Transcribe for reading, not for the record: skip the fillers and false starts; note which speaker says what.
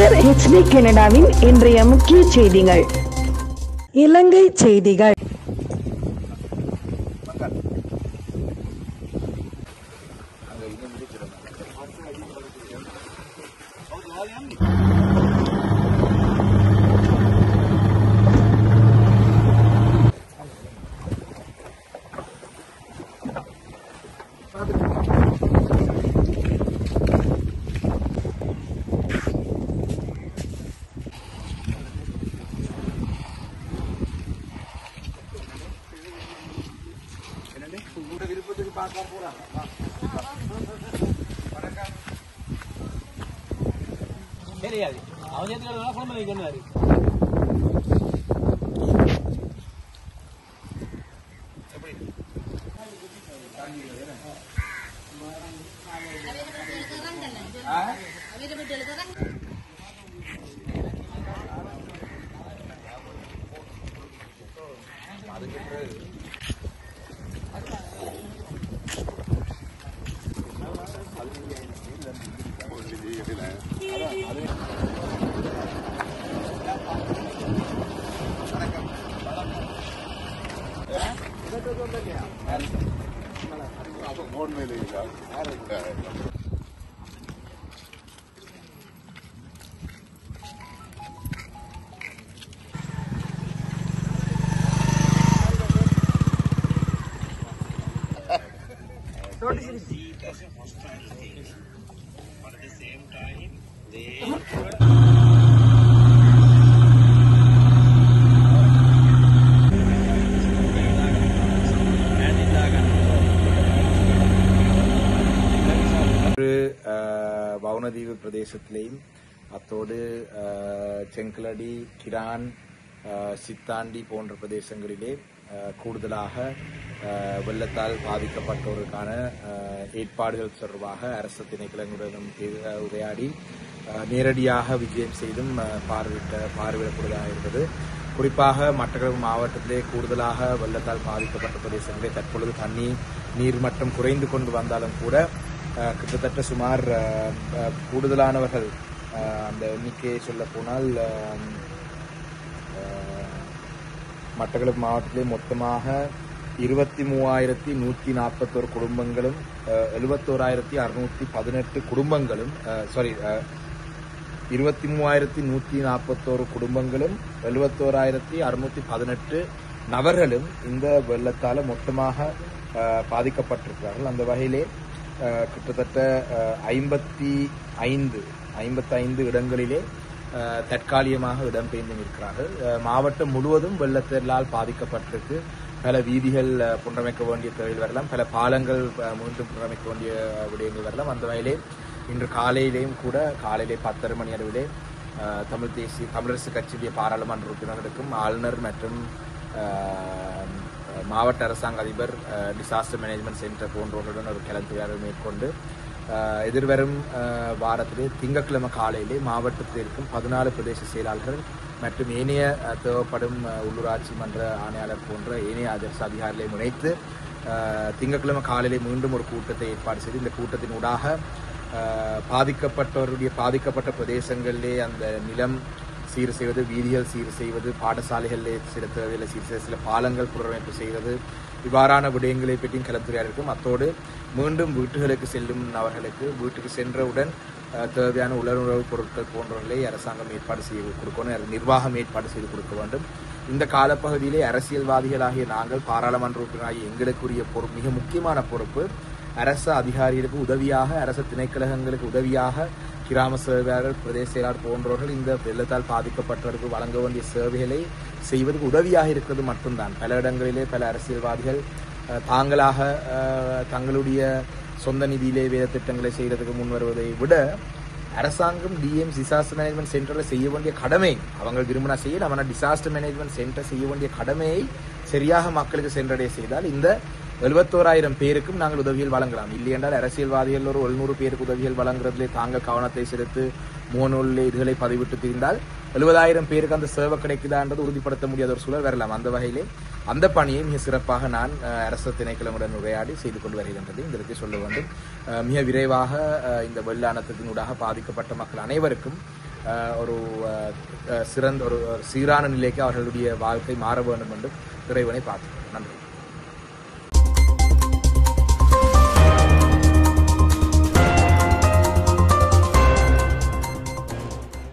Speaker 1: மலர் HD கனடாவின் இன்றைய முக்கிய செய்திகள். இலங்கை செய்திகள்.
Speaker 2: வவுனதீவு பிரதேசத்திலேயும் அத்தோடு செங்கலடி, கிரான், சித்தாண்டி போன்ற பிரதேசங்களிலே கூடுதலாக வெள்ளத்தால் பாதிக்கப்பட்டோருக்கான ஏற்பாடுகள் தொடர்பாக அரசு திணைக்களங்களுடன் உரையாடி நேரடியாக விஜயம் செய்தும் பார்வையிடக்கூடியதாக இருந்தது. குறிப்பாக மட்டக்களப்பு மாவட்டத்திலே கூடுதலாக வெள்ளத்தால் பாதிக்கப்பட்ட பிரதேசங்களிலே தற்பொழுது நீர்மட்டம் குறைந்து கொண்டு வந்தாலும் கூட கிட்டத்தட்ட சுமார் கூடுதலானவர்கள் அந்த எண்ணிக்கையை சொல்ல போனால் மட்டக்களப்பு மாவட்டத்திலே மொத்தமாக 23,141 குடும்பங்களும் 71,618 குடும்பங்களும் 23,141 குடும்பங்களும் 71,618 நபர்களும் இந்த வெள்ளத்தால் மொத்தமாக பாதிக்கப்பட்டிருக்கிறார்கள். அந்த வகையிலே கிட்டத்தட்ட 55 இடங்களிலே தற்காலிகமாக இடம்பெயர்ந்து நிற்கிறார்கள். மாவட்டம் முழுவதும் வெள்ளத்தால் பாதிக்கப்பட்டிருக்கு. பல வீதிகள் புனரமைக்க வேண்டிய தேவையில் வரலாம், பல பாலங்கள் மீண்டும் புனரமைக்க வேண்டிய விடயங்கள் வரலாம். அந்த வகையிலே இன்று காலையிலேயும் கூட காலையிலே 10:30 மணி அளவிலே தமிழரசு கட்சியுடைய பாராளுமன்ற உறுப்பினர்களுக்கும் ஆளுநர் மற்றும் மாவட்ட அரசாங்க அதிபர், டிசாஸ்டர் மேனேஜ்மெண்ட் சென்டர் போன்றவர்களுடன் ஒரு கலந்துரையாடல் மேற்கொண்டு எதிர்வரும் வாரத்திலே திங்கட்கிழமை காலையிலே மாவட்டத்தில் இருக்கும் 14 பிரதேச செயலாளர்கள் மற்றும் ஏனைய தேவைப்படும் உள்ளூராட்சி மன்ற ஆணையாளர் போன்ற ஏனைய அதிகாரிகளை முனைத்து திங்கட்கிழமை காலையிலே மீண்டும் ஒரு கூட்டத்தை ஏற்பாடு செய்து இந்த கூட்டத்தின் ஊடாக பாதிக்கப்பட்ட பிரதேசங்களிலே அந்த நிலம் சீர் செய்வது, வீதிகள் சீர் செய்வது, பாடசாலைகளிலே சில தேவையில்லை சீர் செய்வது, சில பாலங்கள் புனரமைப்பு செய்வது, இவ்வாறான விடயங்களை பற்றியும் கலந்துரையாடிருக்கும். அத்தோடு மீண்டும் வீட்டுகளுக்கு செல்லும் நபர்களுக்கு வீட்டுக்கு சென்றவுடன் தேவையான உலர்வுணவு பொருட்கள் போன்றவர்களை அரசாங்கம் ஏற்பாடு செய்து கொடுக்கணும், நிர்வாகம் ஏற்பாடு செய்து கொடுக்க வேண்டும். இந்த காலப்பகுதியிலே அரசியல்வாதிகளாகிய நாங்கள், பாராளுமன்ற உறுப்பினராகிய எங்களுக்குரிய மிக முக்கியமான பொறுப்பு அரசு அதிகாரிகளுக்கு உதவியாக, அரசு திணைக்களங்களுக்கு உதவியாக கிராம சேவையாளர், பிரதேச செயலாளர் போன்றவர்கள் இந்த வெள்ளத்தால் பாதிக்கப்பட்டவர்களுக்கு வழங்க வேண்டிய சேவைகளை செய்வதற்கு உதவியாக இருக்கிறது மட்டும்தான். பல இடங்களிலே பல அரசியல்வாதிகள் தாங்களாக தங்களுடைய சொந்த நிதியிலே வேத திட்டங்களை செய்வதற்கு முன் வருவதை விட அரசாங்கம் டிசாஸ்டர் மேனேஜ்மெண்ட் சென்டரில் செய்ய வேண்டிய கடமை, அவங்க விரும்பினா செய்யல, ஆனால் டிசாஸ்டர் மேனேஜ்மெண்ட் சென்டர் செய்ய வேண்டிய கடமையை சரியாக மக்களுக்கு சென்றடைய செய்தால் இந்த 71,000 பேருக்கும் நாங்கள் உதவிகள் வழங்கலாம். இல்லை என்றால் அரசியல்வாதிகள் ஒரு 700 பேருக்கு உதவிகள் வழங்குறதிலே தாங்கள் கவனத்தை செலுத்தி முகநூலில் இதுகளை பதிவிட்டு தீர்ந்தால் 70,000 பேருக்கு அந்த சேவை கிடைக்குதா என்றது உறுதிப்படுத்த முடியாத ஒரு சூழல் வரலாம். அந்த வகையிலே அந்த பணியை மிக சிறப்பாக நான் அரசு திணைக்களமுடன் உரையாடி செய்து கொண்டு வருகின்றது இதற்கு சொல்ல வேண்டும். மிக விரைவாக இந்த வெள்ள அனர்த்தத்தினூடாக பாதிக்கப்பட்ட மக்கள் அனைவருக்கும் ஒரு சிறந்த ஒரு சீரான நிலைக்கு அவர்களுடைய வாழ்க்கை மாற வேண்டும் என்று இறைவனை பார்க்கிறோம். நன்றி.